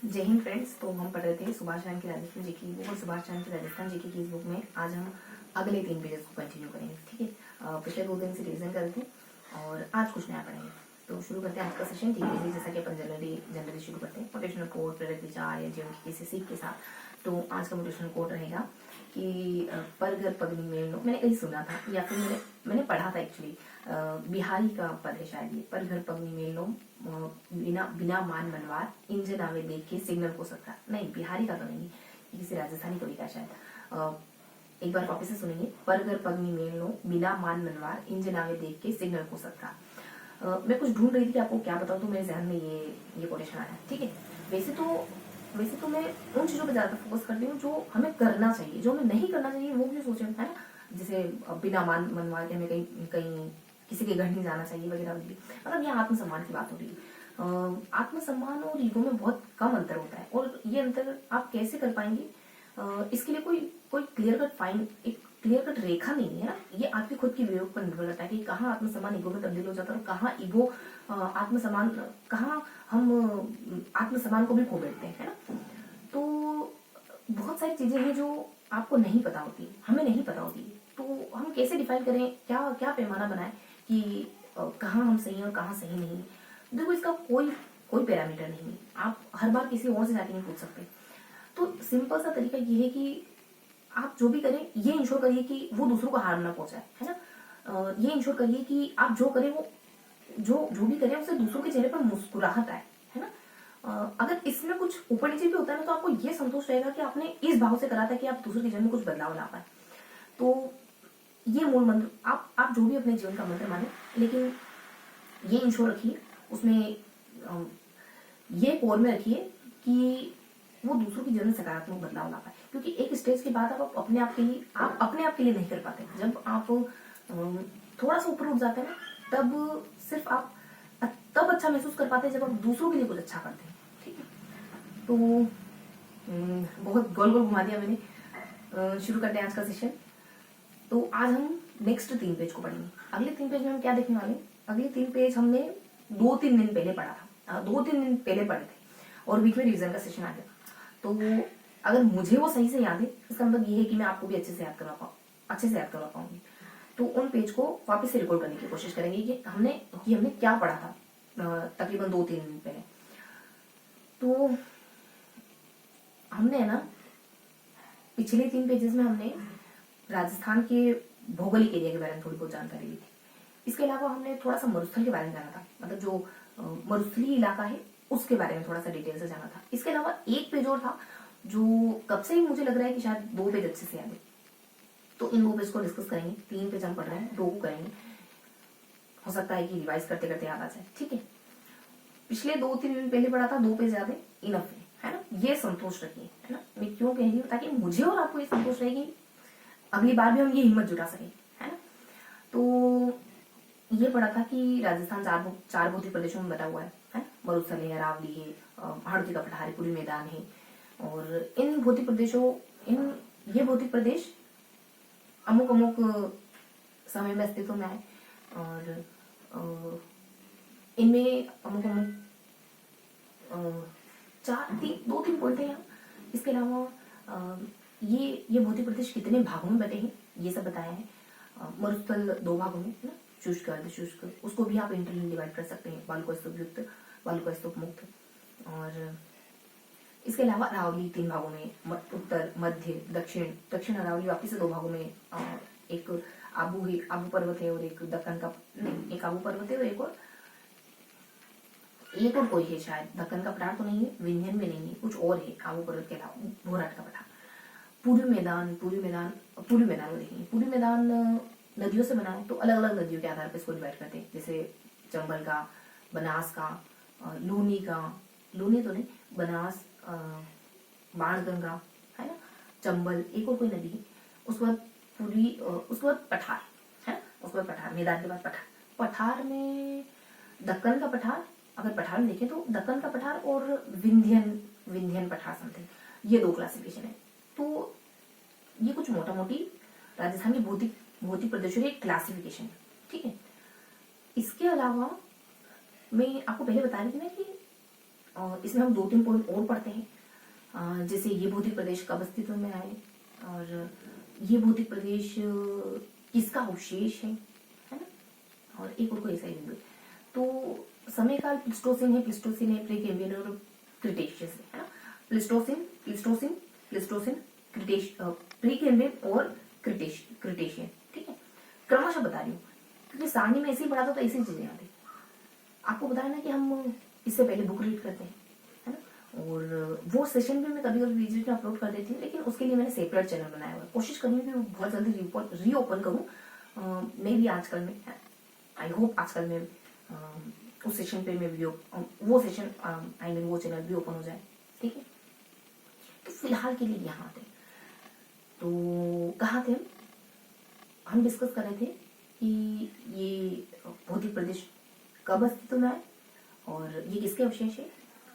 जय हिंद फ्रेंड्स। तो हम पढ़ रहे थे सुभाष चंद्र की राजस्थान जी की बुक और सुभाष चंद्र की राजस्थान जी की इस बुक में आज हम अगले 3 पेजेस को कंटिन्यू करेंगे। ठीक है, पिछले 2 दिन से रिवीजन कर रहे थे और आज कुछ नया पढ़ेंगे। तो शुरू करते हैं आज का सेशन। ठीक है, जैसा कि अपन जनरली शुरू करते हैं मोटिवेशनल कोट, प्रेरक विचार या जीवन की किसी सीख के साथ। तो आज का मोटिवेशनल कोट रहेगा कि पर घर पगनी मेल लो। मैंने कहीं सुना था या फिर मैंने पढ़ा था एक्चुअली, बिहारी का पद है शायद ये। पर घर पगनी मेल लो बिना बिना मान मनवार इंजन आवे देख के सिग्नल को सकता। नहीं, बिहारी का तो नहीं, ये किसी राजस्थानी को लिखा शायद। एक बार वापस से सुनेंगे। पर घर पगनी मेल लो बिना मान मनवार इंजन आवे देख के सिग्नल को सकता। मैं कुछ ढूंढ रही थी कि आपको क्या बताऊं, तो मेरे ध्यान में ये कोटेशन आया। ठीक है, वैसे तो मैं उन चीजों पे ज्यादा फोकस करती हूँ जो हमें करना चाहिए। जो हमें नहीं करना चाहिए वो क्यों सोचे, है ना। जैसे बिना मान मनवा के हमें कहीं किसी के घर नहीं जाना चाहिए वगैरह वगैरह। मतलब यहाँ आत्मसम्मान की बात हो रही है। आत्मसम्मान और ईगो में बहुत कम अंतर होता है, और ये अंतर आप कैसे कर पाएंगे, इसके लिए कोई क्लियर कट रेखा नहीं है ना। ये आपके खुद की विवेक पर निर्भर करता है कि कहाँ आत्मसम्मान ईगो में तब्दील हो जाता है और कहाँ ईगो आत्मसम्मान, कहाँ हम आत्मसम्मान को भी खो बैठते हैं, है ना। तो बहुत सारी चीजें हैं जो आपको नहीं पता होती, हमें नहीं पता होती। तो हम कैसे डिफाइन करें, क्या क्या पैमाना बनाए कि कहाँ हम सही हैं और कहाँ सही नहीं। देखो, इसका कोई पैरामीटर नहीं है। आप हर बार किसी और से जाके नहीं पूछ सकते। तो सिंपल सा तरीका ये है कि आप जो भी करें ये इंश्योर करिए कि वो दूसरों को हार्म ना पहुंचाए, है ना। ये इंश्योर करिए कि आप जो करें वो जो भी करें उससे दूसरों के चेहरे पर मुस्कुराहट आए, है ना। अगर इसमें कुछ ऊपर नीचे भी होता है ना, तो आपको ये संतोष रहेगा कि आपने इस भाव से करा था कि आप दूसरे के जीवन में कुछ बदलाव ला पाए। तो ये मूल मंत्र, आप जो भी अपने जीवन का मंत्र माने, लेकिन ये इंश्योर रखिए उसमें, ये कोर में रखिए कि वो दूसरों के जीवन में सकारात्मक बदलाव ला पाए। क्योंकि एक स्टेज के बाद आप अपने आप के लिए नहीं कर पाते। जब आप थोड़ा सा ऊपर उठ जाते हैं ना, तब सिर्फ आप तब अच्छा महसूस कर पाते हैं जब आप दूसरों के लिए कुछ अच्छा करते हैं। ठीक है, तो बहुत गोल गोल घुमा दिया मैंने। शुरू करते हैं आज का सेशन। तो आज हम नेक्स्ट 3 पेज को पढ़ेंगे। अगले 3 पेज में हम क्या देखने वाले हैं, अगले 3 पेज हमने 2-3 दिन पहले पढ़ा था, 2-3 दिन पहले पढ़े थे और बीच में रिवीजन का सेशन आ गया। तो अगर मुझे वो सही से याद है, इसका मतलब ये है कि मैं आपको भी अच्छे से याद करवा पाऊंगी। तो उन पेज को वापस से रिकॉर्ड करने की कोशिश करेंगे कि हमने क्या पढ़ा था तकरीबन 2-3 दिन पहले। तो हमने ना पिछले 3 पेजेस में हमने राजस्थान के भौगोलिक एरिया के बारे में थोड़ी बहुत जानकारी ली थी। इसके अलावा हमने थोड़ा सा मरुस्थल के बारे में जाना था, मतलब जो मरुस्थलीय इलाका है उसके बारे में थोड़ा सा डिटेल से जाना था। इसके अलावा एक पेज और था जो कब से ही मुझे लग रहा है कि शायद 2 पेज अच्छे से याद है। तो इन 2 पेज को डिस्कस करेंगे। 3 पेज हम पढ़ रहे हैं, 2 को करेंगे। हो सकता है कि रिवाइज करते करते याद आ जाए। ठीक है, पिछले 2-3 दिन पहले पढ़ा था, 2 पेज याद है, इनफ है ना। ये संतोष रखिए, है ना। मैं क्यों कह रही हूँ, ताकि मुझे और आपको ये संतोष रहे कि अगली बार भी हम ये हिम्मत जुटा सके, है ना। तो ये पढ़ा था कि राजस्थान 4 भौतिक प्रदेशों में बटा हुआ है। मरुस्थल है, अरावली है, हाड़ौती का पठार, पूरी मैदान है। और ये भौतिक प्रदेश अमुक समय में अस्तित्व में आए, और इनमें अमुक 2-3 पॉइंट है यहाँ। इसके अलावा ये भौतिक प्रदेश कितने भागों में बटे हैं ये सब बताया है। मरुस्थल 2 भागों में, है ना, शुष्क अर्धशुष्क। उसको भी आप इंटरनली डिवाइड कर सकते हैं, बालुका स्तूप युक्त, बालुका स्तूप मुक्त। और इसके अलावा अरावली 3 भागों में, उत्तर, मध्य, दक्षिण अरावली वापिस से 2 भागों में। एक आबू पर्वत है और एक दक्कन का, नहीं, एक आबू पर्वत है और एक और कोई है शायद। दक्कन का पठार तो नहीं है, विंध्यन में नहीं है, कुछ और है आबू पर्वत के अलावा, भोराट का पठार। पूरी मैदान देखेंगे। पूरी मैदान नदियों से बना है, तो अलग अलग नदियों के आधार पर इसको डिवाइड करते हैं। जैसे चंबल का, बनास का, लूनी तो नहीं, बनास, बाणगंगा, है ना, चंबल, एक और कोई नदी है। उसके बाद पठार, है। उसके बाद पठार, मैदान के बाद पठार में दक्कन का पठार, अगर पठार में देखें तो दक्कन का पठार और विंध्यन पठार समथिंग, ये 2 क्लासिफिकेशन है। तो ये कुछ मोटा मोटी राजस्थान के भौतिक प्रदेशों की क्लासिफिकेशन है। ठीक है, इसके अलावा मैं आपको पहले बता रही थी ना कि इसमें हम 2-3 पॉइंट और पढ़ते हैं, जैसे ये भौतिक प्रदेश कब अस्तित्व में आए और ये भौतिक प्रदेश किसका अवशेष है ना, और एक और कोई ऐसा ही बिंदु। तो समय काल प्लीस्टोसिन है, प्रीकेम्बियन और क्रिटेशियस है ना। प्लीस्टोसिन प्रीकेम्बियन और क्रिटेशियन, ठीक है। क्रमशः बता रही हूँ क्योंकि सारणी में ऐसे ही पढ़ा था तो ऐसी चीजें याद है। आपको बताया ना कि हम इससे पहले बुक रीड करते हैं, है ना, और वो सेशन भी मैं कभी कभी वीडियो में अपलोड कर देती हूँ, लेकिन उसके लिए मैंने सेपरेट चैनल बनाया हुआ है। कोशिश करूँगी कि बहुत जल्दी रीओपन करूँ, मे भी आजकल में, आई होप आजकल में उस सेशन पे मैं वीडियो, वो सेशन आई मीन वो चैनल भी ओपन हो जाए, ठीक है। तो फिलहाल के लिए यहाँ थे, तो कहाँ थे हम डिस्कस कर रहे थे कि ये भौतिक प्रदेश कब अस्तित्व में आए और ये किसके अवशेष है,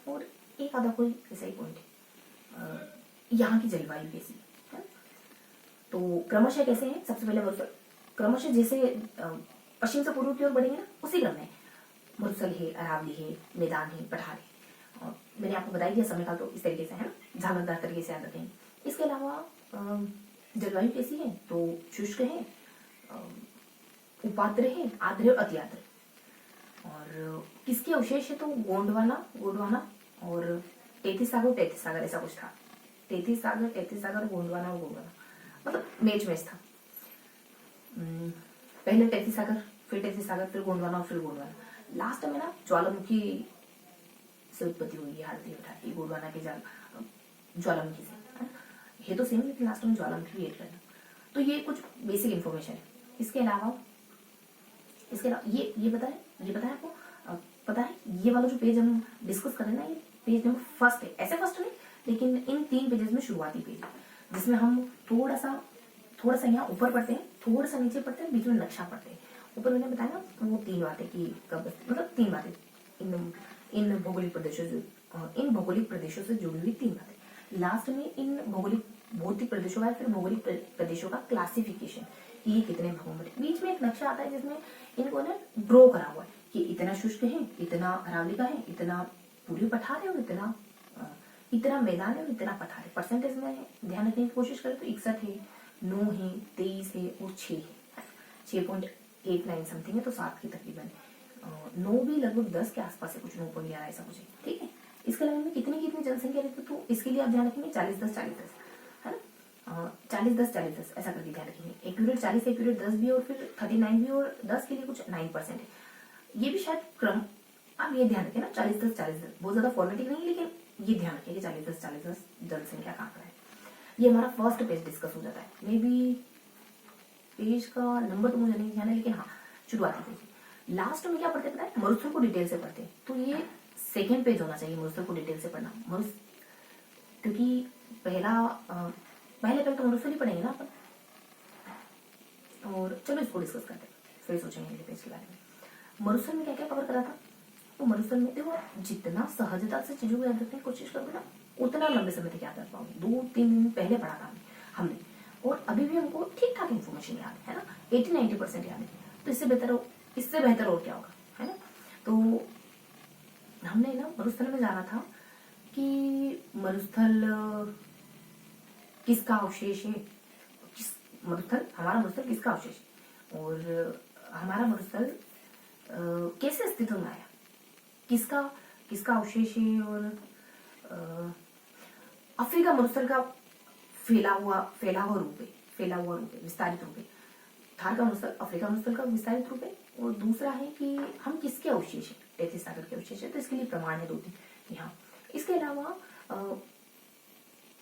और एक आधा कोई ऐसा ही पॉइंट है, यहाँ की जलवायु कैसी है। तो क्रमशः कैसे है, सबसे पहले क्रमशः जैसे पश्चिम से पूर्व की ओर बढ़ेंगे ना, उसी क्रम में मरुस्थल है, अरावली है, मैदान है, पठार है। और मैंने आपको बताई दिया समय काल तो इस तरीके से है ना, झालकदार तरीके से याद रखेंगे। इसके अलावा जलवायु कैसी है, तो शुष्क है, उपात्र है, आर्द्र और अति आर्द्र। और किसके अवशेष है, तो गोंडवाना और 33 सागर ऐसा कुछ था। 33 सागर गोंडवाना और गोंडवाना, मतलब मैच था। पहले 33 सागर, फिर 33 सागर, फिर गोंडवाना और फिर गोंडवाना। लास्ट में ना ज्वालामुखी से उत्पत्ति हुई है हारती उठाती गोंडवाना के ज्वालामुखी से, है तो सेम लेकिन लास्ट में ज्वालामुखी भी ऐड करना। तो ये कुछ बेसिक इन्फॉर्मेशन है। इसके अलावा ये बताया आपको, पता है ये वाला जो पेज हम डिस्कस कर रहे हैं ना, ये पेज नंबर फर्स्ट है। ऐसे फर्स्ट नहीं, लेकिन इन 3 पेजेस में शुरुआती पेज है, जिसमें हम थोड़ा सा यहाँ ऊपर पढ़ते हैं, थोड़ा सा नीचे पढ़ते हैं, बीच में नक्शा पढ़ते हैं। ऊपर मैंने बताया ना वो 3 बातें कि कब, मतलब 3 बातें इन भौगोलिक प्रदेशों से जुड़ी हुई 3 बातें। लास्ट में इन भौतिक प्रदेशों का, फिर भौगोलिक प्रदेशों का क्लासिफिकेशन, ये कितने भागों में। बीच में एक नक्शा आता है जिसमें इनको ना ड्रॉ करा हुआ है कि इतना शुष्क है, इतना अरावली का है, इतना पूर्वी पठार है और इतना मैदान है और इतना पठार है। परसेंटेज में ध्यान रखने की कोशिश करें तो 61 है, 9 है, 23 है और 6 है, 6.89 समथिंग है, तो 7 की तकरीबन। 9 भी लगभग 10 के आसपास है, कुछ 9.11 ऐसा कुछ है, ठीक है। इसके अलावा में कितनी जनसंख्या रहती है, तो इसके लिए आप ध्यान रखेंगे 40-10 है ना, 40-10 ऐसा करके ध्यान रखेंगे। एक पीरियड 40 एक पीरियड 10 भी और फिर 39 भी, और 10 के लिए कुछ 9% है। ये भी शायद क्रम, आप ये ध्यान रखें ना, 40-10 बहुत ज्यादा फॉर्मेटिव नहीं, लेकिन ये ध्यान रखें कि 40-10 जनसंख्या का आंकड़ा है। ये हमारा फर्स्ट पेज डिस्कस हो जाता है। मे बी पेज का नंबर तो मुझे नहीं ध्यान है, लेकिन हाँ शुरुआती पेज। लास्ट में क्या पढ़ते पता है, मरुस्थल को डिटेल से पढ़ते हैं, तो ये सेकेंड पेज होना चाहिए, मरुस्थल को डिटेल से पढ़ना। क्योंकि पहले तो मरुस्थल ही पढ़ेंगे ना अपन, और चलो इसको डिस्कस करते हैं, फिर सोचेंगे अगले पेज के बारे में। मरुस्थल में क्या क्या कवर करा था, तो मरुस्थल में देखो जितना सहजता से चीजों को याद रखने की कोशिश करोगे ना, उतना लंबे समय तक याद रख पाओगे। 2-3 दिन पहले पढ़ा था हमने, और अभी भी हमको ठीक ठाक इन्फॉर्मेशन याद है ना, 80-90% याद है। तो इससे बेहतर और क्या होगा, है ना। तो हमने ना मरुस्थल में जाना था कि मरुस्थल किसका अवशेष है, हमारा मरुस्थल किसका अवशेष है, और हमारा मरुस्थल कैसे अस्तित्व में आया, किसका अवशेष है, और अफ्रीका मरुस्थल का फैला हुआ रूप है, विस्तारित रूप है। थार का मरुस्थल अफ्रीका मरुस्थल का विस्तारित रूप है, और दूसरा है कि हम किसके अवशेष है, 33 सागर के अवशेष है, तो इसके लिए प्रमाण है 2-3 यहाँ। इसके अलावा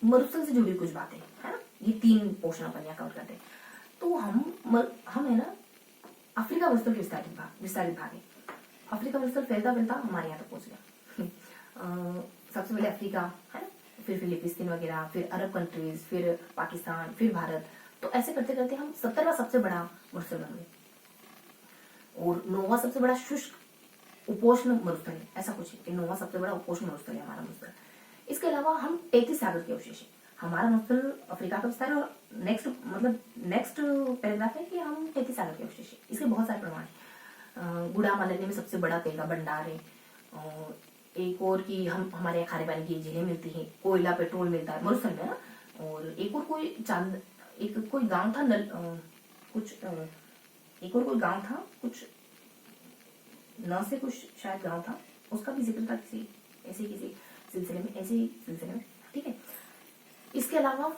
मरुस्थल से जुड़ी कुछ बातें है ना, ये 3 पोर्शन अपन यहाँ कवर करते हैं। तो हम है ना, अफ्रीका मरुस्थल के विस्तारित भाग है। अफ्रीका मरुस्थल फैलता हमारे यहाँ तक पहुंच गया। सबसे पहले अफ्रीका है ना, फिर फिलिपींस वगैरह, फिर अरब कंट्रीज, फिर पाकिस्तान, फिर भारत। तो ऐसे करते करते हम 17वां सबसे बड़ा मरुस्थल बन गए, और 9वां सबसे बड़ा शुष्क उपोष्ण मरुस्थल है, ऐसा कुछ है। 9वां सबसे बड़ा उपोष्ण मरुस्थल है हमारा मरुस्थल। इसके अलावा हम 33 सागर के अवशेष है। हमारा मरुस्थल अफ्रीका का विस्तार है, और नेक्स्ट पैराग्राफ है कि हम 33 सागर के अवशेष है। इसके बहुत सारे प्रमाण है। गुड़ा मालन्य में सबसे बड़ा तेल का भंडार है, और एक और की हमारे यहाँ खारे पानी की झीलें मिलती हैं, कोयला पेट्रोल मिलता है मरुस्थल में ना। और एक और कोई चांद, एक कोई गांव था एक और कोई गांव था कुछ न से कुछ शायद गांव था, उसका भी जिक्र था किसी सिलसिले में, ठीक है। इसके अलावा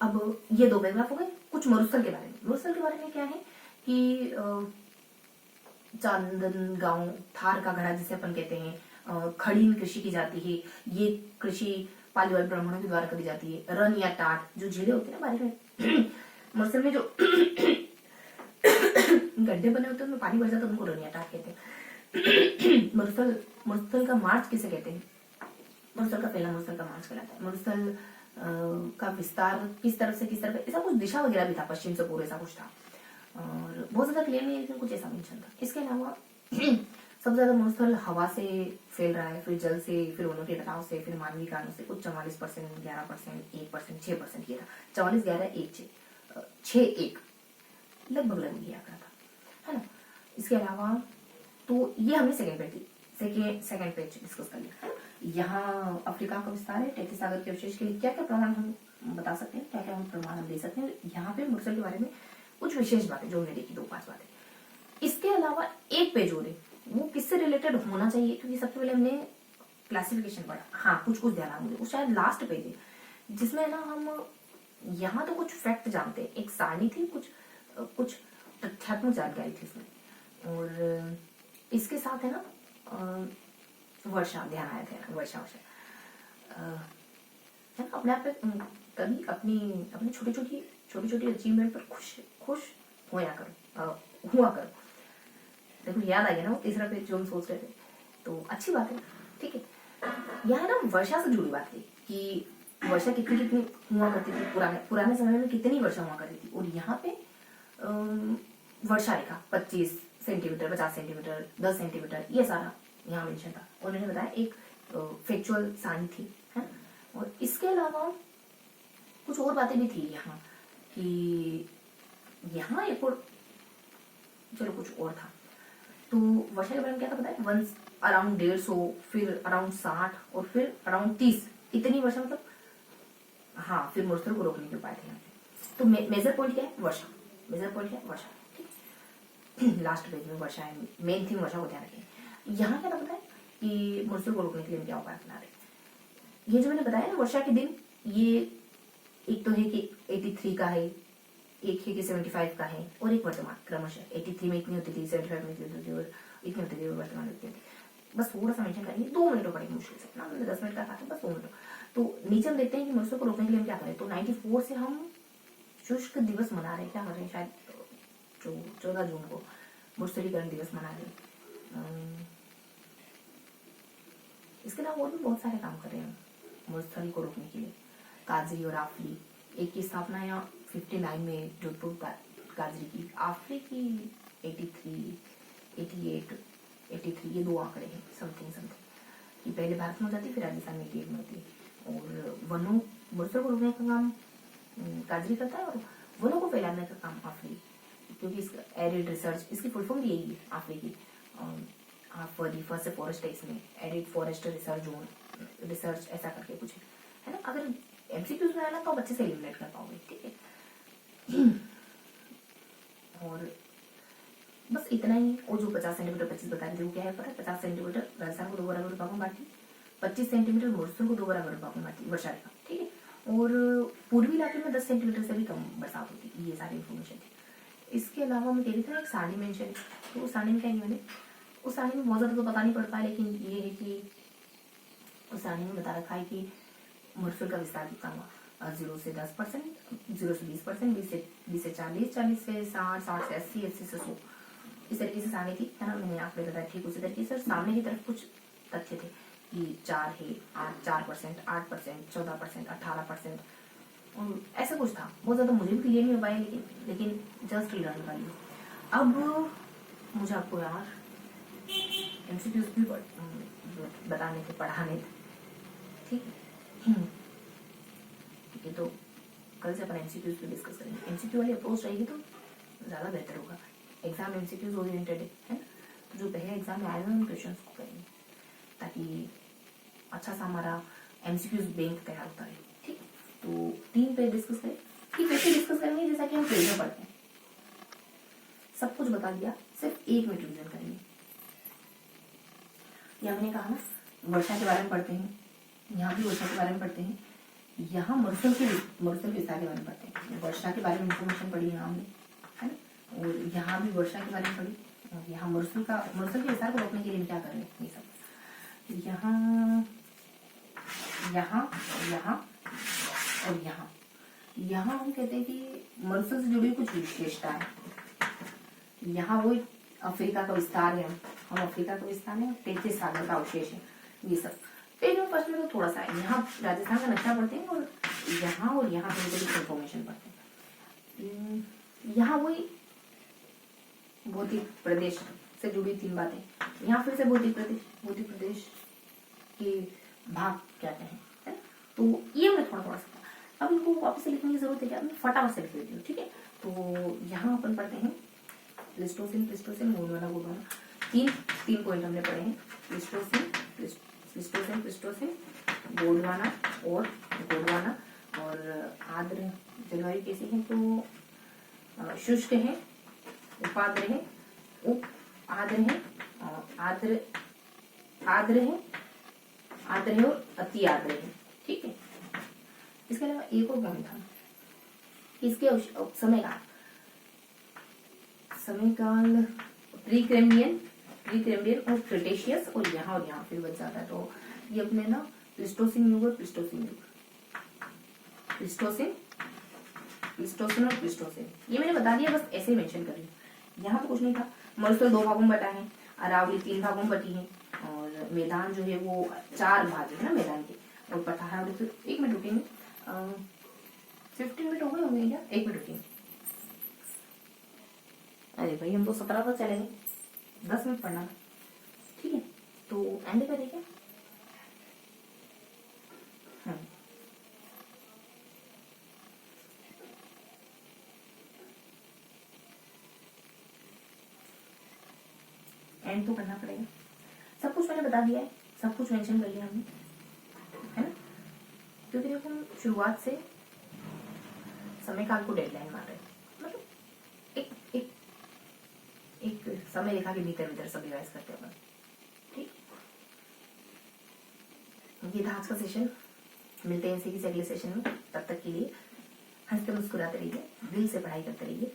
अब ये 2 पैराग्राफ हो गए। कुछ मरुस्थल के बारे में। मरुस्थल के बारे में क्या है कि चांदन गांव, थार का घड़ा जिसे अपन कहते हैं, खड़ी में कृषि की जाती है। ये कृषि पालीवाल ब्राह्मणों के द्वारा करी जाती है। रन या टाट जो झीलें होती है ना बारिश में मरुस्थल में जो गड्ढे बने होते हैं उनमें पानी भर जाता है, उनको रन या टाट कहते हैं। मरुस्थल का मार्च किसे कहते हैं? मरुस्थल का पहला मरुस्थल का मार्च कहलाता है। मरुस्थल का विस्तार किस तरफ से किस तरफ, ऐसा कुछ दिशा वगैरह भी था, पश्चिम से पूर्व ऐसा कुछ था, और बहुत ज्यादा क्लियर नहीं, लेकिन कुछ ऐसा मेंशन था। इसके अलावा सबसे ज्यादा मरुस्थल हवा से फैल रहा है, फिर जल से, फिर वनों के कटाव से, फिर मानवीय कारणों से। कुछ 44%, 11%, 1%, 6% ये था। 44, 11, 1, 6, 1 लगभग ये आंकड़ा था, है ना। इसके अलावा तो ये हमने सेकेंड पेज डिस्कस कर लिया, है ना। यहाँ अफ्रीका का विस्तार है। टैथिस सागर के अवशेष के लिए क्या क्या प्रमाण हम बता सकते हैं, क्या क्या हम प्रमाण हम दे सकते हैं। यहाँ पे मरुस्थल के बारे में कुछ विशेष बातें जो हमने देखी, 2-5 बातें। इसके अलावा एक पेज और है, वो किससे रिलेटेड होना चाहिए, क्योंकि सबसे पहले हमने क्लासिफिकेशन पढ़ा। हाँ, कुछ ध्यान आ मुझे, वो शायद लास्ट पेज है जिसमें ना हम यहाँ तो कुछ फैक्ट जानते हैं, एक सारणी थी, कुछ तथ्यात्मक जानकारी थी उसमें, और इसके साथ है ना वर्षा ध्यान आया था। वर्षा है ना, अपने आप पे कभी अपनी छोटी छोटी अचीवमेंट पर खुश हुआ करो। देखो याद आ गया ना वो तीसरा पेज जो हम सोच रहे थे, तो अच्छी बात है, ठीक है। यहाँ ना वर्षा से जुड़ी बात थी कि वर्षा कितनी हुआ करती थी, पुराने समय में कितनी वर्षा हुआ करती थी। और यहाँ पे वर्षा रेखा 25 सेंटीमीटर, 50 सेंटीमीटर, 10 सेंटीमीटर, ये सारा यहाँ मेंशन था। उन्होंने बताया एक फैक्चुअल साइन थी, है। और इसके अलावा कुछ और बातें भी थी यहाँ कि यहाँ एक और, चलो कुछ और था। तो वर्षा के बारे में क्या था बताया, वंस अराउंड 150, फिर अराउंड 60 और फिर अराउंड 30, इतनी वर्षा, मतलब हाँ, फिर मरुस्थल को रोकने के उपाय थे यहाँ पे। तो मेजर पॉइंट क्या है, वर्षा। मेजर पॉइंट क्या है, वर्षा, ठीक। लास्ट पेज में वर्षा है, मेन थीम वर्षा को ध्यान रखें। यहाँ क्या था बताया कि मरुस्थल को रोकने के लिए क्या उपाय अपना रहे। ये जो मैंने बताया ना वर्षा के दिन, ये एक तो है कि 83 का है, एक है कि 75 का है, और एक वर्तमान क्रमशः 83 में इतनी होती थी, 75 में इतनी होती थी, और इतनी होती थी, और वर्तमान में इतनी होती थी। बस थोड़ा सा मेंशन करेंगे, 2 मिनट पड़ेगी मुश्किल से ना, 10 मिनट का था, बस 2 मिनट। तो नीचे हम देखते हैं कि मरुस्थल को रोकने के लिए हम क्या करें। तो 94 से हम शुष्क दिवस मना रहे हैं, क्या कर रहे हैं, शायद 14 जून को मरुस्थलीकरण दिवस मना रहे हैं। इसके अलावा और भी बहुत सारे काम कर रहे हैं मरुस्थल को रोकने के लिए। काजरी और आफरी, एक की स्थापना यहाँ 59 में जोधपुर काजरी की, आफरी की 83, 88, 83, ये 2 आंकड़े हैं, समथिंग कि पहले भारत में जाती, फिर राजस्थान में 88 में होती। और वनों, मरुस्थल को रोकने का काम काजरी करता है, और वनों को फैलाने का काम आफरी, क्योंकि इसका एरिड रिसर्च, इसकी फुल फॉर्म भी यही है आफरी की। फर्स्ट फॉरेस्ट है इसमें, arid forest research zone research, ऐसा करके कुछ है ना। अगर एमसीक्यूज में आना तो आप अच्छे से एलिमिनेट कर पाओगे, ठीक है। और बस इतना ही। और जो 50 सेंटीमीटर 25 बता रही थी वो क्या है पता है, 50 सेंटीमीटर राजस्थान को 2 बराबर भागों में बांटी, 25 सेंटीमीटर मरुस्थल को 2 बराबर भागों में बांटी वर्षा रेखा, ठीक है। और पूर्वी इलाके में 10 सेंटीमीटर से भी कम बरसात होती है, ये सारी इन्फॉर्मेशन थी। इसके अलावा मैं कह रही थी एक सारणी मेंशन, तो उस सारणी में क्या मैंने, उस सारणी में बहुत ज्यादा तो पता नहीं पड़ता है, लेकिन ये है कि उस सारणी में बता रखा है कि मरुस्थल का विस्तार कितना हुआ, 0 से 10%, 0 से 20%, 20 से 40, 40 से 60, 60 से 80, 80 से 100, इस तरीके से सारणी थी, है ना। मैंने आपको बताया ठीक उसी तरीके से। सामने की तरफ कुछ तथ्य थे कि 4 है, 4%, 8%, 14%, 18%, ऐसा कुछ था। बहुत ज्यादा मुझे भी क्लियर नहीं हो पाया, लेकिन जस्ट लर्न कर लिया। अब मुझे आपको यार एमसीक्यूज भी बताने थे, पढ़ाने थे, ठीक है। ठीक है, तो कल से अपन एमसीक्यूज पे डिस्कस करेंगे। एमसीक्यू वाली अप्रोच रहेगी तो ज़्यादा बेहतर होगा। एग्जाम एमसीक्यूज ओरिएंटेड है ना, तो जो पहले एग्जाम में आए हुए उन क्वेश्चन को करेंगे। ताकि अच्छा सा हमारा एमसीक्यूज बैंक तैयार होता है। ठीक, तो 3 पेज डिस्कस करें। ठीक, वैसे डिस्कस करेंगे जैसा कि हम पेज में पढ़ते हैं। सब कुछ बता दिया, सिर्फ 1 मिनट रिवीजन करेंगे। ये हमने कहा ना, वर्षा के बारे में पढ़ते हैं, यहाँ भी वर्षा के बारे में पढ़ते हैं, यहाँ मरुस्थल के विस्तार के बारे में पढ़ते हैं। वर्षा के बारे में इंफॉर्मेशन पढ़ी यहाँ हमने, है ना, और यहाँ भी वर्षा के बारे में पढ़ी, और यहाँ मरुस्थल के विस्तार को रोकने के लिए क्या करें, ये सब यहाँ यहाँ यहाँ और यहाँ हम कहते हैं कि मरुस्थल से जुड़ी कुछ विशेषता है। यहाँ वो अफ्रीका का विस्तार है, हम अफ्रीका का विस्तार है, तेथिस सागर का अवशेष है, ये सब पेज में फर्स्ट में तो थोड़ा सा है। यहाँ राजस्थान का नक्शा पढ़ते हैं और यहाँ पे इंफॉर्मेशन पढ़ते हैं। यहाँ वही भौतिक प्रदेश से जुड़ी 3 बातें। यहाँ फिर से भौतिक प्रदेश के भाग क्या क्या है, तो ये हमने थोड़ा थोड़ा सा, अब इनको वापस से लिखने की जरूरत है क्या, मैं फटाफट से लिख देती हूँ। ठीक है, तो यहाँ अपन पढ़ते हैं प्लिस्टोसिन गोंडवाना 3 पॉइंट हमने पढ़े हैं। प्लिस्टोसिन गोंडवाना और आर्द्र जलवायु कैसी है, तो शुष्क है, उपाद्र है, आर्द्र है और अति आर्द्र है। ठीक है, इसके अलावा एक और पॉइंट था, इसके समयकाल प्री कैम्ब्रियन और क्रिटेशियस, और यहाँ फिर बच जाता है। तो ये अपने ना प्लिस्टोसिन युग और प्लिस्टोसिन ये मैंने बता दिया, बस ऐसे ही मेंशन कर लिया। यहाँ तो कुछ नहीं था। मरुस्थल 2 भागों में बटा है, अरावली 3 भागों में बटी है, और मैदान जो है वो 4 भाग है ना मैदान के, और पठार 1 मिनट रुकेंगे, 15 मिनट हो गए होंगे क्या, 1 मिनट रुकेंगे। अरे भाई हम तो 17 तक चलेंगे, 10 मिनट पढ़ना था। ठीक है, तो एंड करें क्या? एंड तो करना पड़ेगा। सब कुछ मैंने बता दिया है, सब कुछ मेंशन कर लिया हमने, है ना, क्योंकि देखो हम शुरुआत से समय काल को डेडलाइन मान रहे हैं, मतलब एक समय रेखा के भीतर सब रिवाइज करते हैं। ठीक, ये था आज का सेशन। मिलते हैं इसी के अगले सेशन में। तब तक के लिए हंसते मुस्कुराते रहिए, दिल से पढ़ाई करते रहिए।